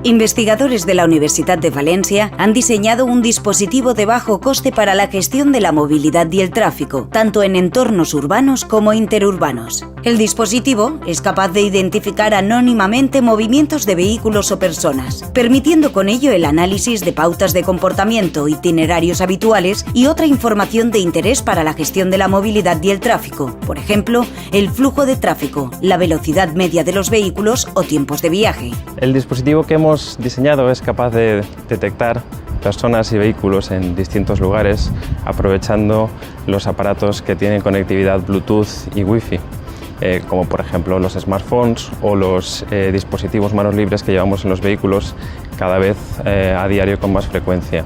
Investigadores de la Universidad de Valencia han diseñado un dispositivo de bajo coste para la gestión de la movilidad y el tráfico, tanto en entornos urbanos como interurbanos. El dispositivo es capaz de identificar anónimamente movimientos de vehículos o personas, permitiendo con ello el análisis de pautas de comportamiento, itinerarios habituales y otra información de interés para la gestión de la movilidad y el tráfico, por ejemplo, el flujo de tráfico, la velocidad media de los vehículos o tiempos de viaje. El dispositivo que hemos diseñado es capaz de detectar personas y vehículos en distintos lugares, aprovechando los aparatos que tienen conectividad Bluetooth y Wi-Fi, como por ejemplo los smartphones o los dispositivos manos libres que llevamos en los vehículos cada vez a diario con más frecuencia.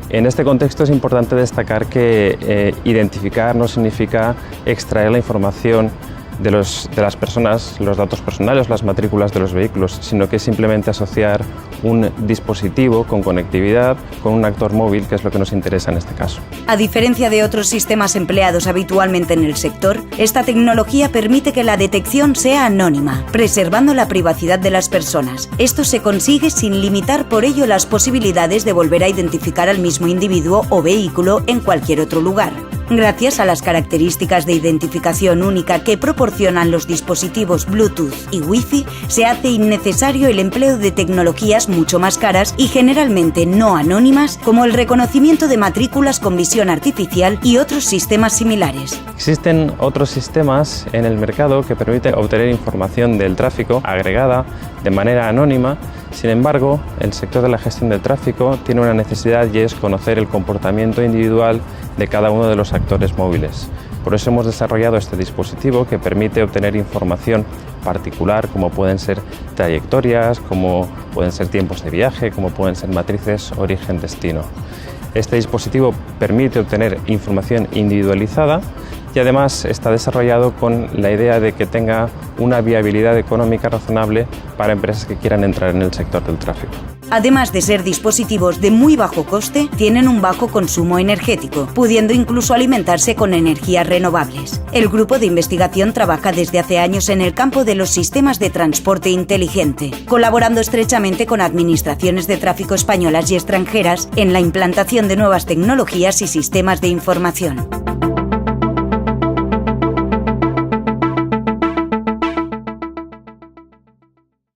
En este contexto es importante destacar que identificar no significa extraer la información de las personas, los datos personales, las matrículas de los vehículos, sino que es simplemente asociar un dispositivo con conectividad con un actor móvil, que es lo que nos interesa en este caso. A diferencia de otros sistemas empleados habitualmente en el sector, esta tecnología permite que la detección sea anónima, preservando la privacidad de las personas. Esto se consigue sin limitar por ello las posibilidades de volver a identificar al mismo individuo o vehículo en cualquier otro lugar. Gracias a las características de identificación única que proporcionan los dispositivos Bluetooth y Wi-Fi, se hace innecesario el empleo de tecnologías mucho más caras y generalmente no anónimas, como el reconocimiento de matrículas con visión artificial y otros sistemas similares. Existen otros sistemas en el mercado que permiten obtener información del tráfico agregada de manera anónima. Sin embargo, el sector de la gestión del tráfico tiene una necesidad y es conocer el comportamiento individual de cada uno de los actores móviles. Por eso hemos desarrollado este dispositivo que permite obtener información particular, como pueden ser trayectorias, como pueden ser tiempos de viaje, como pueden ser matrices origen-destino. Este dispositivo permite obtener información individualizada y además está desarrollado con la idea de que tenga una viabilidad económica razonable para empresas que quieran entrar en el sector del tráfico. Además de ser dispositivos de muy bajo coste, tienen un bajo consumo energético, pudiendo incluso alimentarse con energías renovables. El grupo de investigación trabaja desde hace años en el campo de los sistemas de transporte inteligente, colaborando estrechamente con administraciones de tráfico españolas y extranjeras en la implantación de nuevas tecnologías y sistemas de información.